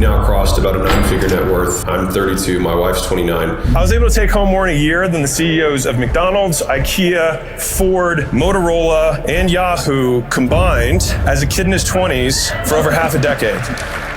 now crossed about a 9-figure net worth. I'm 32, my wife's 29. I was able to take home more in a year than the CEOs of McDonald's, IKEA, Ford, Motorola, and Yahoo combined as a kid in his 20s for over half a decade.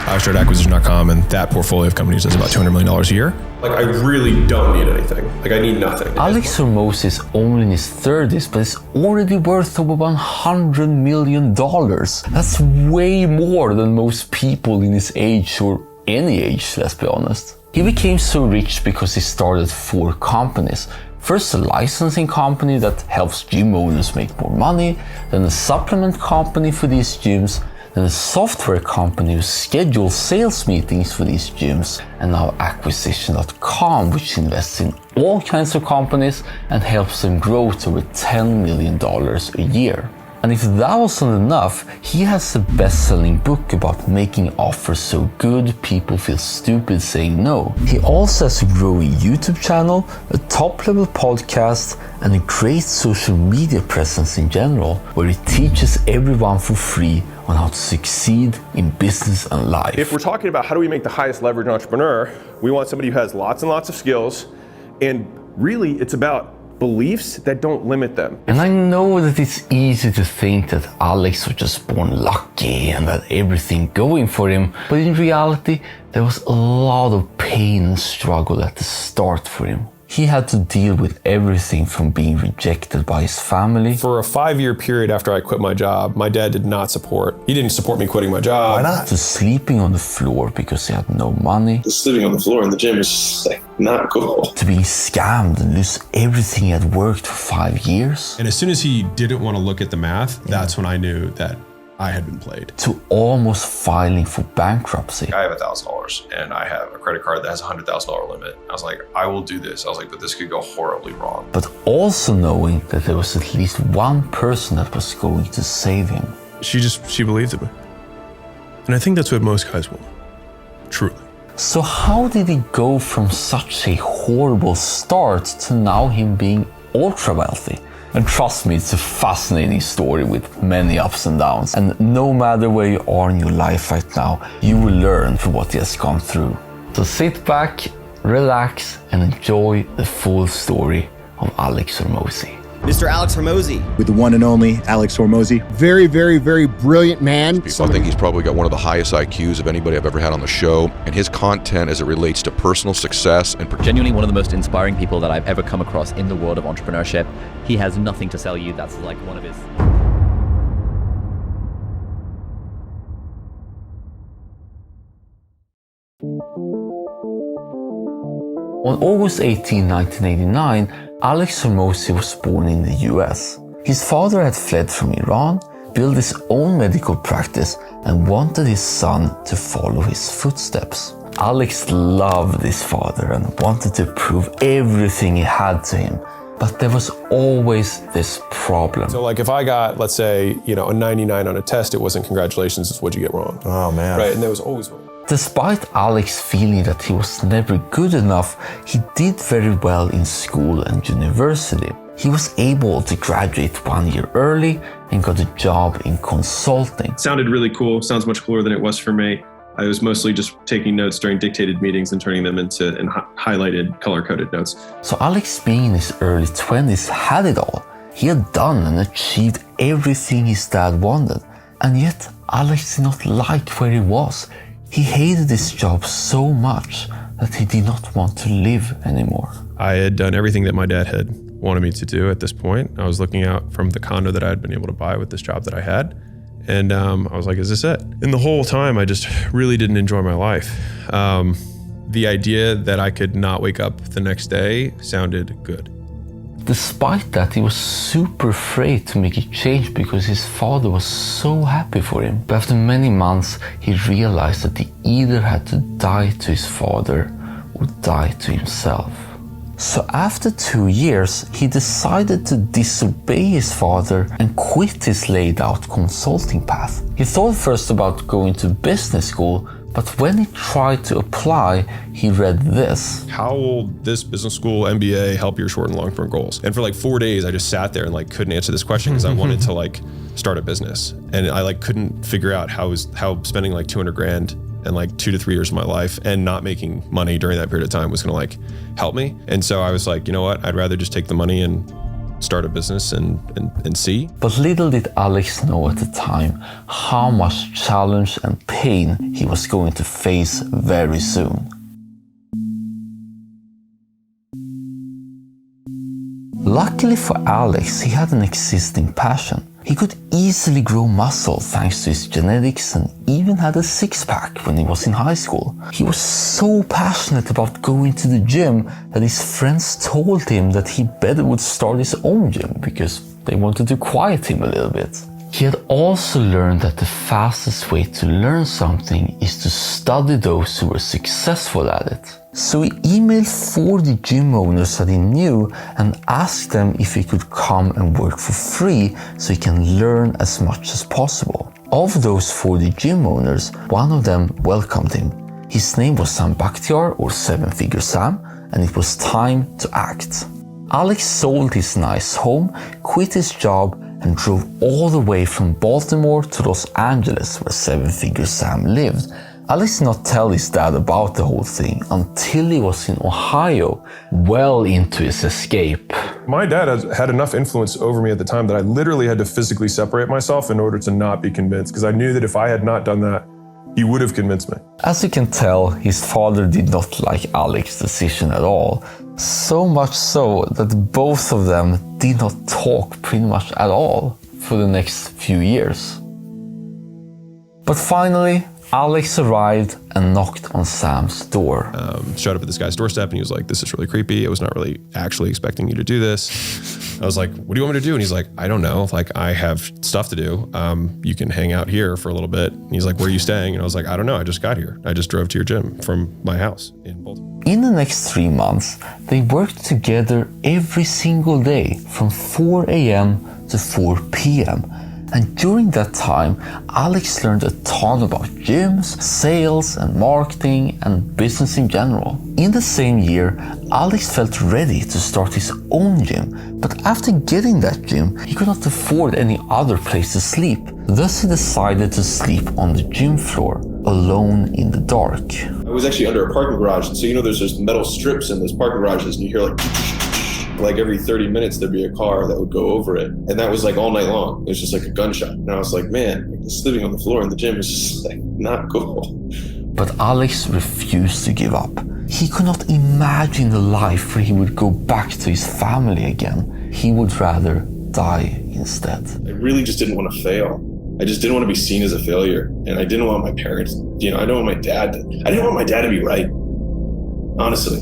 I started acquisition.com, and that portfolio of companies does about $200 million a year. Like, I really don't need anything. Like, I need nothing. Alex Hormozi is only in his 30s, but is already worth over $100 million. That's way more than most people in his age, or any age, let's be honest. He became so rich because he started 4 companies. First, a licensing company that helps gym owners make more money, then a supplement company for these gyms, then a software company who schedules sales meetings for these gyms, and now acquisition.com, which invests in all kinds of companies and helps them grow to over $10 million a year. And if that wasn't enough, he has a best-selling book about making offers so good people feel stupid saying no. He also has a growing YouTube channel, a top-level podcast, and a great social media presence in general, where he teaches everyone for free on how to succeed in business and life. If we're talking about how do we make the highest leverage entrepreneur, we want somebody who has lots and lots of skills, and really it's about beliefs that don't limit them. And I know that it's easy to think that Alex was just born lucky and had everything going for him, but in reality, there was a lot of pain and struggle at the start for him. He had to deal with everything from being rejected by his family. For a 5-year period after I quit my job, my dad did not support. He didn't support me quitting my job. Why not? To sleeping on the floor because he had no money. Sleeping on the floor in the gym is just like not cool. To being scammed and lose everything he had worked for 5 years. And as soon as he didn't want to look at the math, that's when I knew that I had been played. To almost filing for bankruptcy. I have $1,000 and I have a credit card that has a $100,000 limit. I was like, I will do this. I was like, but this could go horribly wrong. But also knowing that there was at least one person that was going to save him. She believed in me. And I think that's what most guys want. Truly. So how did he go from such a horrible start to now him being ultra wealthy? And trust me, it's a fascinating story with many ups and downs. And no matter where you are in your life right now, you will learn from what he has gone through. So sit back, relax, and enjoy the full story of Alex Hormozi. Mr. Alex Hormozi. With the one and only Alex Hormozi. Very, very, very brilliant man. I think he's probably got one of the highest IQs of anybody I've ever had on the show. And his content as it relates to personal success and genuinely one of the most inspiring people that I've ever come across in the world of entrepreneurship. He has nothing to sell you. That's like one of his... On August 18, 1989, Alex Hormozi was born in the US. His father had fled from Iran, built his own medical practice, and wanted his son to follow his footsteps. Alex loved his father and wanted to prove everything he had to him. But there was always this problem. So like if I got, let's say, a 99 on a test, it wasn't congratulations, it's what'd you get wrong. Oh man. Right, and there was always one. Despite Alex feeling that he was never good enough, he did very well in school and university. He was able to graduate 1 year early and got a job in consulting. Sounded really cool. Sounds much cooler than it was for me. I was mostly just taking notes during dictated meetings and turning them into highlighted, color-coded notes. So Alex, being in his early 20s, had it all. He had done and achieved everything his dad wanted. And yet, Alex did not like where he was. He hated his job so much that he did not want to live anymore. I had done everything that my dad had wanted me to do at this point. I was looking out from the condo that I had been able to buy with this job that I had. And I was like, is this it? And the whole time, I just really didn't enjoy my life. The idea that I could not wake up the next day sounded good. Despite that, he was super afraid to make a change because his father was so happy for him. But after many months, he realized that he either had to die to his father or die to himself. So after 2 years, he decided to disobey his father and quit his laid out consulting path. He thought first about going to business school, but when he tried to apply, he read this. How will this business school MBA help your short and long term goals? And for like 4 days, I just sat there and couldn't answer this question because I wanted to start a business. And I couldn't figure out how spending $200 grand and like 2 to 3 years of my life, and not making money during that period of time was gonna like help me. And so I was like, you know what, I'd rather just take the money and start a business and see. But little did Alex know at the time how much challenge and pain he was going to face very soon. Luckily for Alex, he had an existing passion. He could easily grow muscle thanks to his genetics and even had a six-pack when he was in high school. He was so passionate about going to the gym that his friends told him that he better would start his own gym because they wanted to quiet him a little bit. He had also learned that the fastest way to learn something is to study those who were successful at it. So he emailed 40 gym owners that he knew and asked them if he could come and work for free so he can learn as much as possible. Of those 40 gym owners, one of them welcomed him. His name was Sam Bakhtiar, or Seven Figure Sam, and it was time to act. Alex sold his nice home, quit his job, and drove all the way from Baltimore to Los Angeles, where Seven Figure Sam lived. Alex did not tell his dad about the whole thing until he was in Ohio, well into his escape. My dad had enough influence over me at the time that I literally had to physically separate myself in order to not be convinced, because I knew that if I had not done that, he would have convinced me. As you can tell, his father did not like Alex's decision at all. So much so that both of them did not talk pretty much at all for the next few years. But finally, Alex arrived and knocked on Sam's door. Showed up at this guy's doorstep and he was like, this is really creepy. I was not really actually expecting you to do this. I was like, what do you want me to do? And he's like, I don't know. Like, I have stuff to do. You can hang out here for a little bit. And he's like, where are you staying? And I was like, I don't know. I just got here. I just drove to your gym from my house in Baltimore. In the next 3 months, they worked together every single day from 4 a.m. to 4 p.m. And during that time, Alex learned a ton about gyms, sales and marketing and business in general. In the same year, Alex felt ready to start his own gym, but after getting that gym, he could not afford any other place to sleep. Thus he decided to sleep on the gym floor, alone in the dark. I was actually under a parking garage, and so there's those metal strips in those parking garages, and you hear like every 30 minutes there'd be a car that would go over it, and that was like all night long. It was just like a gunshot, and I was like, man, sleeping on the floor in the gym is just like not cool. But Alex refused to give up. He could not imagine a life where he would go back to his family again. He would rather die instead. I really just didn't want to fail. I just didn't want to be seen as a failure, and I didn't want my parents, I didn't want my dad to be right, honestly.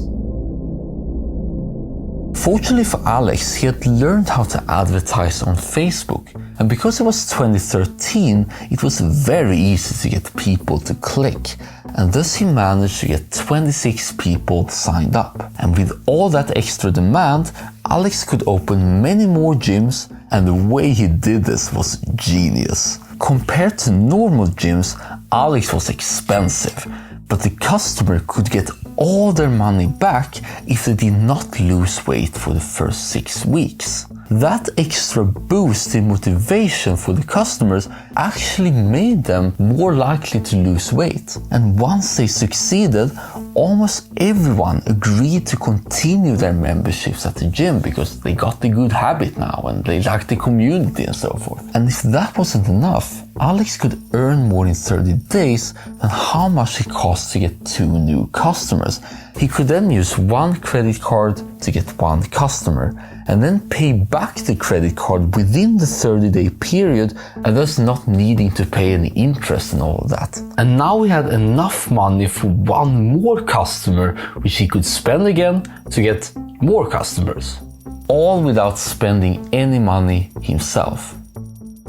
Fortunately for Alex, he had learned how to advertise on Facebook, and because it was 2013, it was very easy to get people to click, and thus he managed to get 26 people signed up. And with all that extra demand, Alex could open many more gyms, and the way he did this was genius. Compared to normal gyms, Alex was expensive, but the customer could get all their money back if they did not lose weight for the first 6 weeks. That extra boost in motivation for the customers actually made them more likely to lose weight. And once they succeeded, almost everyone agreed to continue their memberships at the gym because they got the good habit now and they liked the community and so forth. And if that wasn't enough, Alex could earn more in 30 days than how much it cost to get 2 new customers. He could then use 1 credit card to get 1 customer, and then pay back the credit card within the 30-day period, and thus not needing to pay any interest and all of that. And now he had enough money for 1 more customer, which he could spend again to get more customers. All without spending any money himself.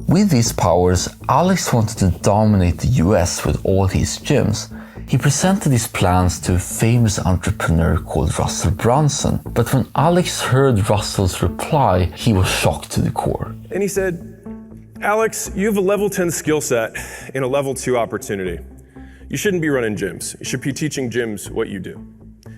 With these powers, Alex wanted to dominate the US with all his gyms. He presented his plans to a famous entrepreneur called Russell Brunson, but when Alex heard Russell's reply, he was shocked to the core. And he said, Alex, you have a level 10 skill set and a level 2 opportunity. You shouldn't be running gyms. You should be teaching gyms what you do.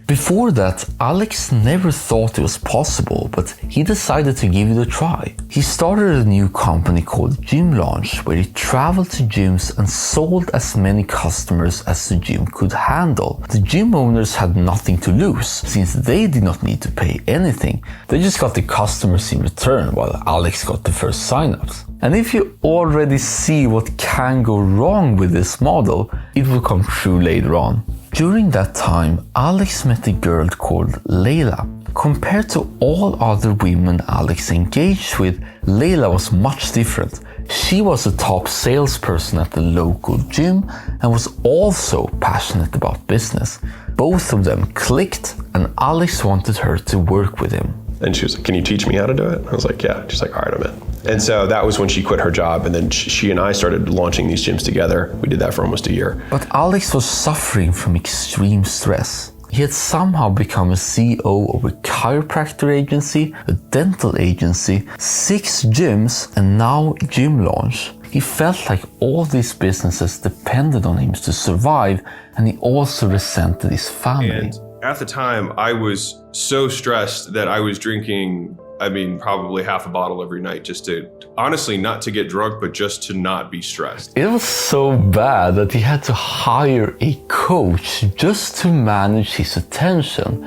Before that, Alex never thought it was possible, but he decided to give it a try. He started a new company called Gym Launch, where he traveled to gyms and sold as many customers as the gym could handle. The gym owners had nothing to lose, since they did not need to pay anything. They just got the customers in return, while Alex got the first signups. And if you already see what can go wrong with this model, it will come true later on. During that time, Alex met a girl called Layla. Compared to all other women Alex engaged with, Layla was much different. She was a top salesperson at the local gym and was also passionate about business. Both of them clicked, and Alex wanted her to work with him. And she was like, can you teach me how to do it? I was like, yeah. She's like, all right, I'm in. And so that was when she quit her job. And then she and I started launching these gyms together. We did that for almost a year. But Alex was suffering from extreme stress. He had somehow become a CEO of a chiropractor agency, a dental agency, 6 gyms, and now Gym Launch. He felt like all these businesses depended on him to survive, and he also resented his family. And at the time, I was so stressed that I was drinking, probably half a bottle every night, just to, honestly, not to get drunk, but just to not be stressed. It was so bad that he had to hire a coach just to manage his attention.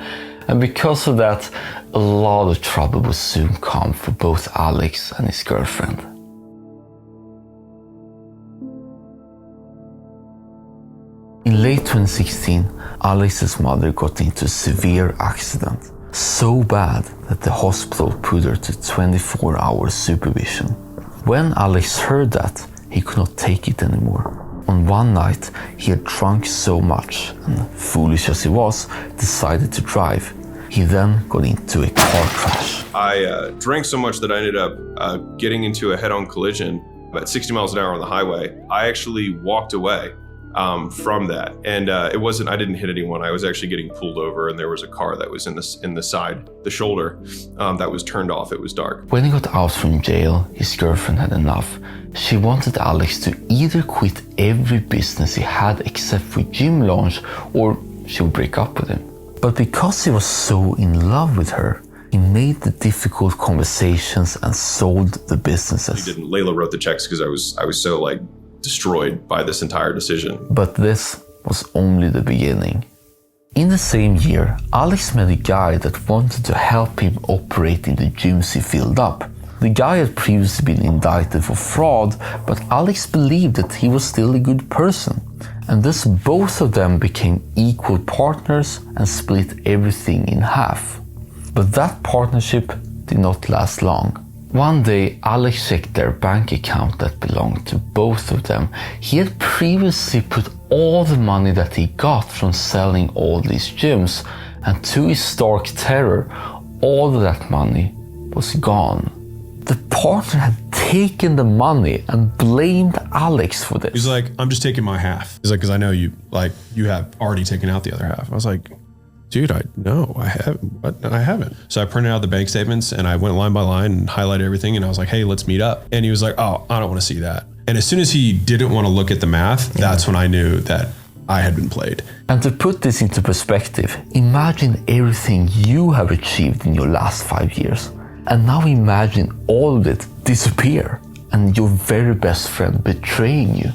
And because of that, a lot of trouble would soon come for both Alex and his girlfriend. In late 2016, Alex's mother got into a severe accident. So bad that the hospital put her to 24-hour supervision. When Alex heard that, he could not take it anymore. On one night, he had drunk so much and, foolish as he was, decided to drive. He then got into a car crash. I drank so much that I ended up getting into a head-on collision at 60 miles an hour on the highway. I actually walked away from that, and I didn't hit anyone. I was actually getting pulled over, and there was a car that was in the side, the shoulder, that was turned off. It was dark. When he got out from jail, his girlfriend had enough. She wanted Alex to either quit every business he had except for Gym Launch, or she would break up with him. But because he was so in love with her, he made the difficult conversations and sold the businesses. Layla wrote the checks because I was so destroyed by this entire decision. But this was only the beginning. In the same year, Alex met a guy that wanted to help him operate in the gyms he filled up. The guy had previously been indicted for fraud, but Alex believed that he was still a good person. And thus both of them became equal partners and split everything in half. But that partnership did not last long. One day, Alex checked their bank account that belonged to both of them. He had previously put all the money that he got from selling all these gyms, and to his stark terror, all of that money was gone. The partner had taken the money and blamed Alex for this. He's like, I'm just taking my half. He's like, because I know you have already taken out the other half. I was like, dude, I haven't. So I printed out the bank statements and I went line by line and highlighted everything. And I was like, hey, let's meet up. And he was like, oh, I don't want to see that. And as soon as he didn't want to look at the math, that's when I knew that I had been played. And to put this into perspective, imagine everything you have achieved in your last 5 years. And now imagine all of it disappear and your very best friend betraying you.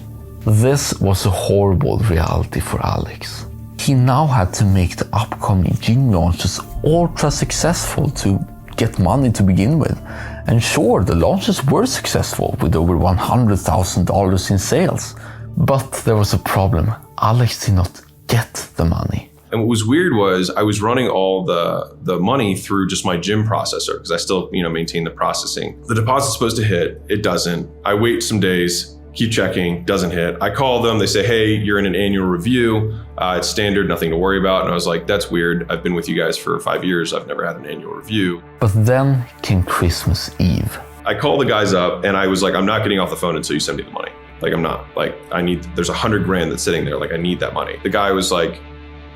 This was a horrible reality for Alex. He now had to make the upcoming gym launches ultra successful to get money to begin with. And sure, the launches were successful with over $100,000 in sales. But there was a problem. Alex did not get the money. And what was weird was I was running all the money through just my gym processor because I still, maintain the processing. The deposit's supposed to hit, it doesn't. I wait some days, keep checking, doesn't hit. I call them, they say, hey, you're in an annual review. It's standard, nothing to worry about. And I was like, that's weird. I've been with you guys for 5 years. I've never had an annual review. But then came Christmas Eve. I called the guys up and I was like, I'm not getting off the phone until you send me the money. I'm not. There's $100,000 that's sitting there. I need that money. The guy was like,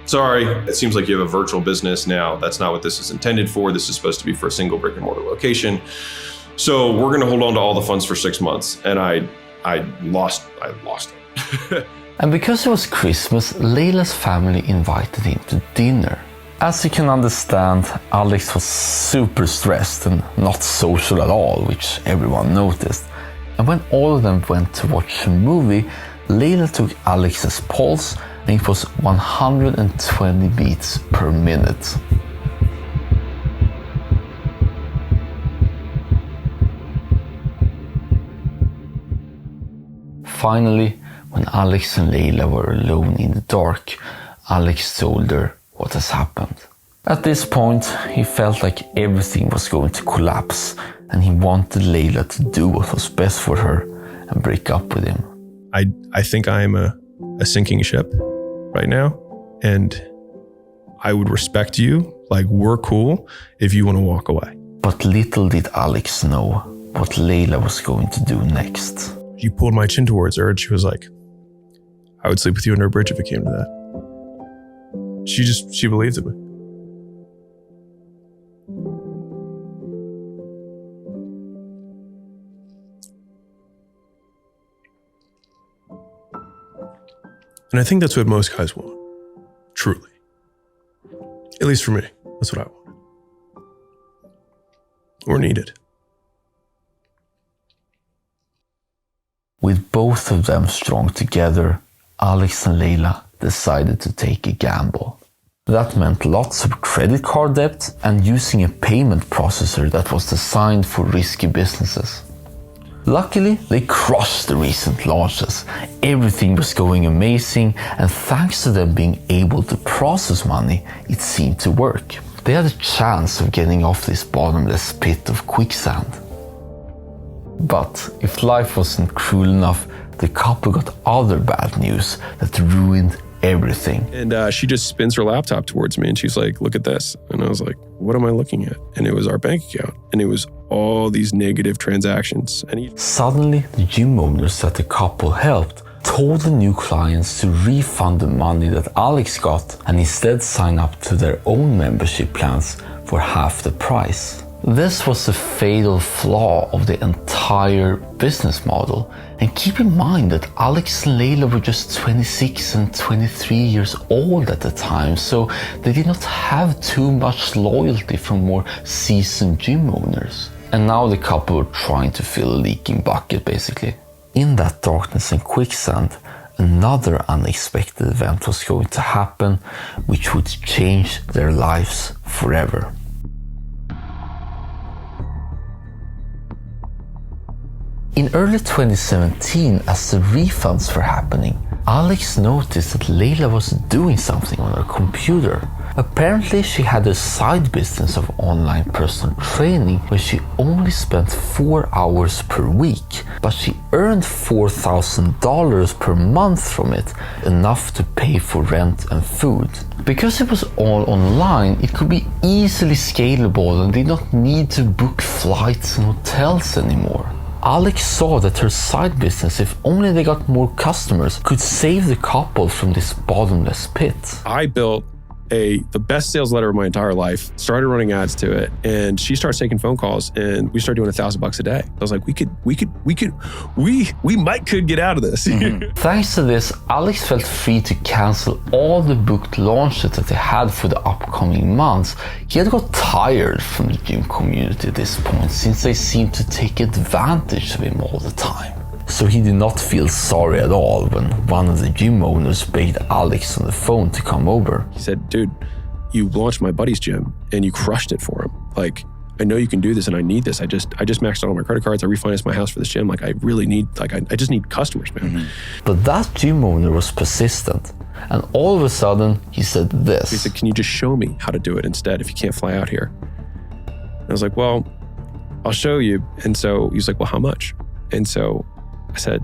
sorry, it seems like you have a virtual business now. That's not what this is intended for. This is supposed to be for a single brick and mortar location. So we're going to hold on to all the funds for 6 months. And I lost it. And because it was Christmas, Layla's family invited him to dinner. As you can understand, Alex was super stressed and not social at all, which everyone noticed. And when all of them went to watch a movie, Layla took Alex's pulse and it was 120 beats per minute. Finally, when Alex and Layla were alone in the dark, Alex told her what has happened. At this point, he felt like everything was going to collapse and he wanted Layla to do what was best for her and break up with him. I think I am a sinking ship right now, and I would respect you, like we're cool, if you want to walk away. But little did Alex know what Layla was going to do next. She pulled my chin towards her and she was like, I would sleep with you under a bridge if it came to that. She believed in me. And I think that's what most guys want. Truly. At least for me. That's what I wanted. Or needed. With both of them strong together, Alex and Layla decided to take a gamble. That meant lots of credit card debt and using a payment processor that was designed for risky businesses. Luckily, they crushed the recent launches. Everything was going amazing, and thanks to them being able to process money, it seemed to work. They had a chance of getting off this bottomless pit of quicksand. But if life wasn't cruel enough, the couple got other bad news that ruined everything. And she just spins her laptop towards me and she's like, look at this. And I was like, what am I looking at? And it was our bank account. And it was all these negative transactions. And Suddenly, the gym owners that the couple helped told the new clients to refund the money that Alex got and instead sign up to their own membership plans for half the price. This was a fatal flaw of the entire business model. And keep in mind that Alex and Layla were just 26 and 23 years old at the time, so they did not have too much loyalty from more seasoned gym owners. And now the couple were trying to fill a leaking bucket, basically. In that darkness and quicksand, another unexpected event was going to happen, which would change their lives forever. In early 2017, as the refunds were happening, Alex noticed that Layla was doing something on her computer. Apparently, she had a side business of online personal training where she only spent 4 hours per week, but she earned $4,000 per month from it, enough to pay for rent and food. Because it was all online, it could be easily scalable and did not need to book flights and hotels anymore. Alex saw that her side business, if only they got more customers, could save the couple from this bottomless pit. I built the best sales letter of my entire life, started running ads to it, and she starts taking phone calls and we started doing $1,000 a day. I was like, we could get out of this. Mm-hmm. Thanks to this, Alex felt free to cancel all the booked launches that they had for the upcoming months. He had got tired from the gym community at this point, since they seemed to take advantage of him all the time. So he did not feel sorry at all when one of the gym owners begged Alex on the phone to come over. He said, dude, you launched my buddy's gym and you crushed it for him. Like, I know you can do this and I need this. I just maxed out all my credit cards. I refinanced my house for this gym. Like, I really need, I just need customers, man. Mm-hmm. But that gym owner was persistent. And all of a sudden, he said this. He said, can you just show me how to do it instead if you can't fly out here? And I was like, well, I'll show you. And so he's like, well, how much? And so I said,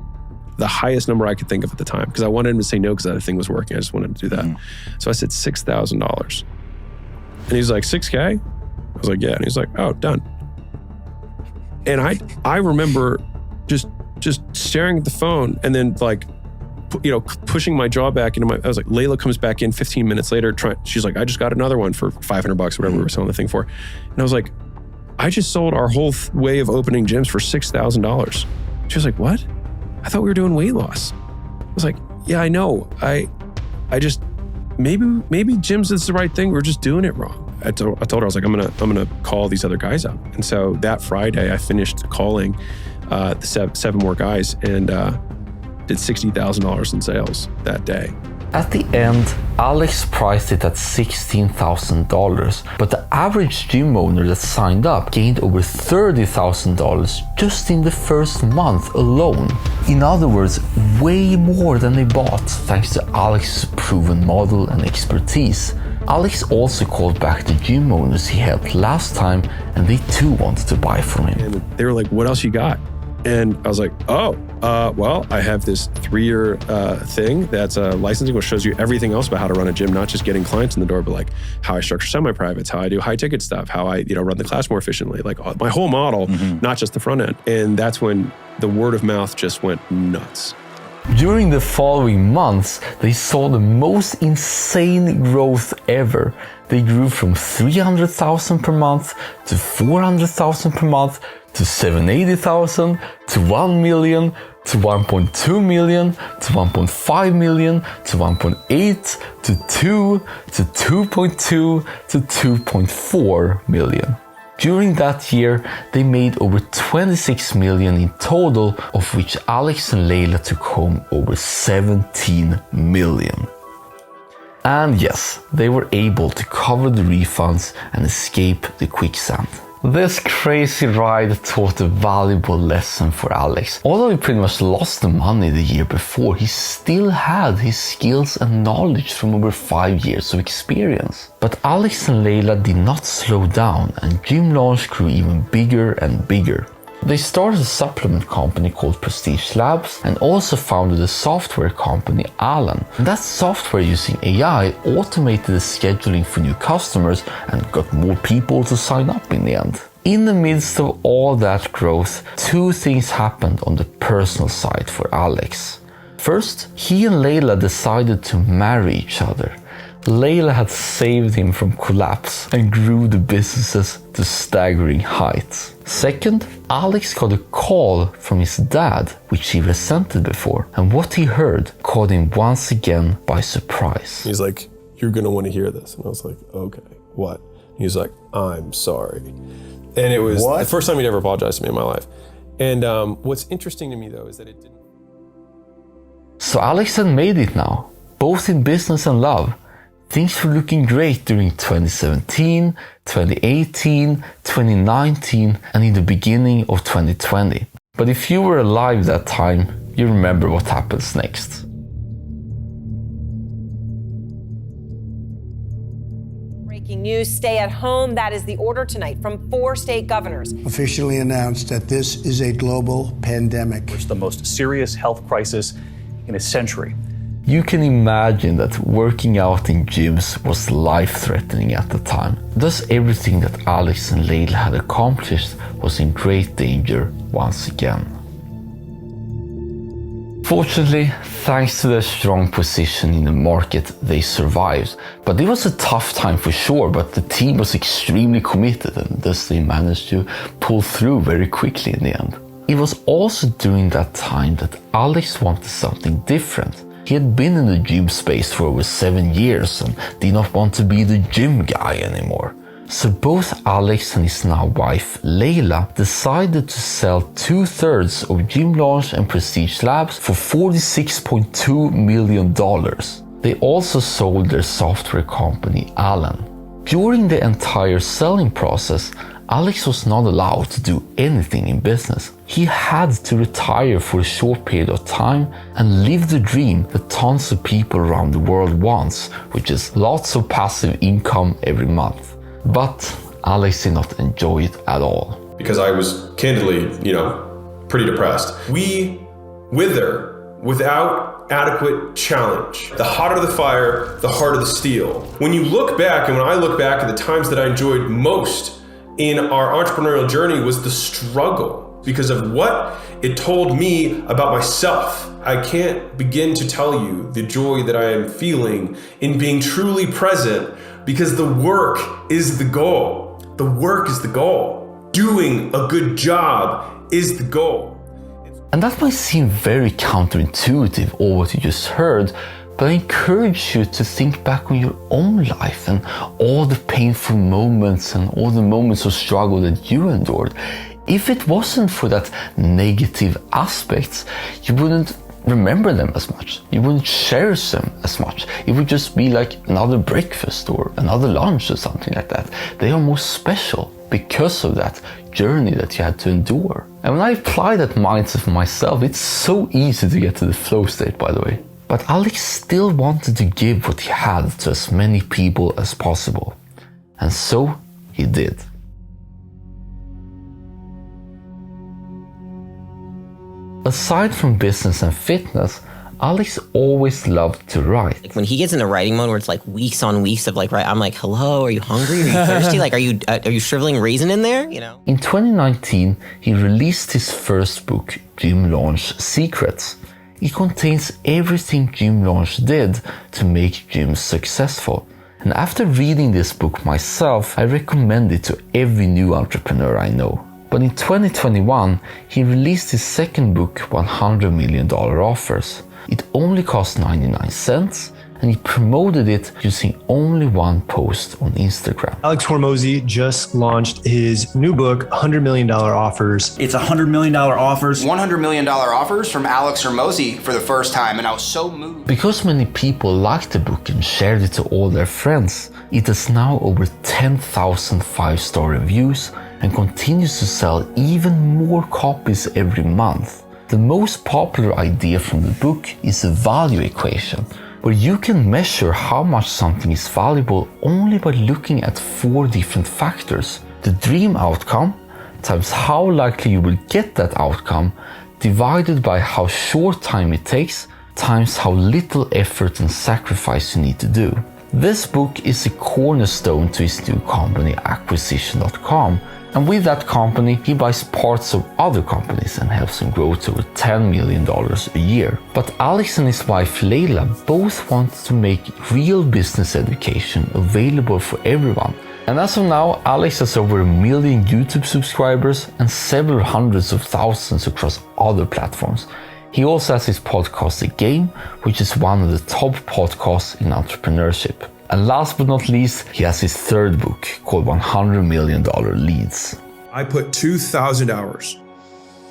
the highest number I could think of at the time, because I wanted him to say no because that thing was working. I just wanted to do that. Mm-hmm. So I said $6,000. And he's like, $6K? I was like, yeah. And he's like, oh, done. And I remember just staring at the phone and then like, pushing my jaw back into I was like, Layla comes back in 15 minutes later. She's like, I just got another one for $500, whatever we were selling the thing for. And I was like, I just sold our whole way of opening gyms for $6,000. She was like, what? I thought we were doing weight loss. I was like, yeah, I know. I just maybe gyms is the right thing. We're just doing it wrong. I told her, I was like, I'm gonna call these other guys up. And so that Friday, I finished calling the seven more guys and did $60,000 in sales that day. At the end, Alex priced it at $16,000, but the average gym owner that signed up gained over $30,000 just in the first month alone. In other words, way more than they bought thanks to Alex's proven model and expertise. Alex also called back the gym owners he helped last time, and they too wanted to buy from him. And they were like, what else you got? And I was like, well, I have this 3-year thing that's licensing, which shows you everything else about how to run a gym, not just getting clients in the door, but like how I structure semi-privates, how I do high ticket stuff, how I run the class more efficiently, like my whole model, not just the front end. And that's when the word of mouth just went nuts. During the following months, they saw the most insane growth ever. They grew from $300,000 per month to $400,000 per month to $780,000 to $1 million to $1.2 million to $1.5 million to $1.8 to $2 to $2.2 to $2.4 million. During that year, they made over $26 million in total, of which Alex and Layla took home over $17 million. And yes, they were able to cover the refunds and escape the quicksand. This crazy ride taught a valuable lesson for Alex. Although he pretty much lost the money the year before, he still had his skills and knowledge from over 5 years of experience. But Alex and Layla did not slow down, and Gym Launch grew even bigger and bigger. They started a supplement company called Prestige Labs and also founded a software company, Alan. And that software using AI automated the scheduling for new customers and got more people to sign up in the end. In the midst of all that growth, 2 things happened on the personal side for Alex. First, he and Layla decided to marry each other. Layla had saved him from collapse and grew the businesses to staggering heights. Second, Alex got a call from his dad, which he resented before, and what he heard caught him once again by surprise. He's like, you're gonna want to hear this. And I was like, okay, what? He's like, I'm sorry. And it was the first time he'd ever apologized to me in my life. And what's interesting to me though is that it didn't. So Alex had made it now, both in business and love. Things were looking great during 2017, 2018, 2019, and in the beginning of 2020. But if you were alive that time, you remember what happens next. Breaking news, stay at home. That is the order tonight from 4 state governors. Officially announced that this is a global pandemic. It's the most serious health crisis in a century. You can imagine that working out in gyms was life-threatening at the time. Thus, everything that Alex and Layla had accomplished was in great danger once again. Fortunately, thanks to their strong position in the market, they survived. But it was a tough time for sure, but the team was extremely committed and thus they managed to pull through very quickly in the end. It was also during that time that Alex wanted something different. He had been in the gym space for over 7 years and did not want to be the gym guy anymore. So both Alex and his now wife Layla decided to sell 2/3 of Gym Launch and Prestige Labs for $46.2 million. They also sold their software company Alan. During the entire selling process, Alex was not allowed to do anything in business. He had to retire for a short period of time and live the dream that tons of people around the world wants, which is lots of passive income every month. But Alex did not enjoy it at all. Because I was candidly, pretty depressed. We wither without adequate challenge. The hotter the fire, the harder the steel. When you look back, and when I look back at the times that I enjoyed most in our entrepreneurial journey was the struggle because of what it told me about myself. I can't begin to tell you the joy that I am feeling in being truly present because the work is the goal. The work is the goal. Doing a good job is the goal. And that might seem very counterintuitive, all what you just heard, But I encourage you to think back on your own life and all the painful moments and all the moments of struggle that you endured. If it wasn't for that negative aspects, you wouldn't remember them as much. You wouldn't cherish them as much. It would just be like another breakfast or another lunch or something like that. They are more special because of that journey that you had to endure. And when I apply that mindset for myself, it's so easy to get to the flow state, by the way. But Alex still wanted to give what he had to as many people as possible. And so he did. Aside from business and fitness, Alex always loved to write. Like when he gets into writing mode where it's like weeks on weeks of like, right, I'm like, hello, are you hungry? Are you thirsty? Like, are you shriveling raisin in there? You know? In 2019, he released his first book, Gym Launch Secrets. It contains everything Gym Launch did to make gyms successful. And after reading this book myself, I recommend it to every new entrepreneur I know. But in 2021, he released his second book, $100 Million Offers. It only cost 99 cents, and he promoted it using only one post on Instagram. Alex Hormozi just launched his new book, $100 Million Offers. It's $100 million offers. $100 million offers from Alex Hormozi for the first time, and I was so moved. Because many people liked the book and shared it to all their friends, it has now over 10,000 5-star reviews and continues to sell even more copies every month. The most popular idea from the book is a value equation, where you can measure how much something is valuable only by looking at 4 different factors. The dream outcome times how likely you will get that outcome, divided by how short time it takes, times how little effort and sacrifice you need to do. This book is a cornerstone to his new company, acquisition.com. And with that company, he buys parts of other companies and helps them grow to over $10 million a year. But Alex and his wife Layla both want to make real business education available for everyone. And as of now, Alex has over 1 million YouTube subscribers and several hundreds of thousands across other platforms. He also has his podcast, The Game, which is one of the top podcasts in entrepreneurship. And last but not least, he has his third book called $100 Million Leads. I put 2,000 hours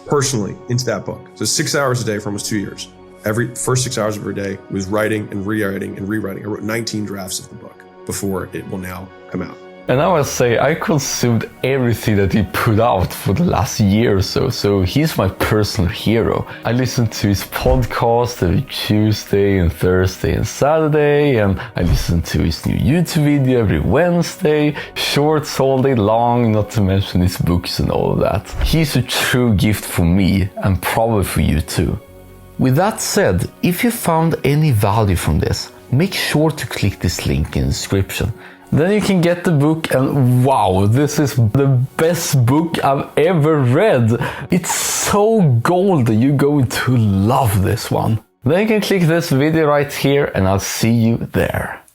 personally into that book. So 6 hours a day for almost 2 years. Every first 6 hours of every day was writing and rewriting and rewriting. I wrote 19 drafts of the book before it will now come out. And I must say, I consumed everything that he put out for the last year or so. So he's my personal hero. I listen to his podcast every Tuesday and Thursday and Saturday. And I listen to his new YouTube video every Wednesday. Shorts all day long, not to mention his books and all of that. He's a true gift for me and probably for you too. With that said, if you found any value from this, make sure to click this link in the description. Then you can get the book and wow, this is the best book I've ever read. It's so golden, you're going to love this one. Then you can click this video right here and I'll see you there.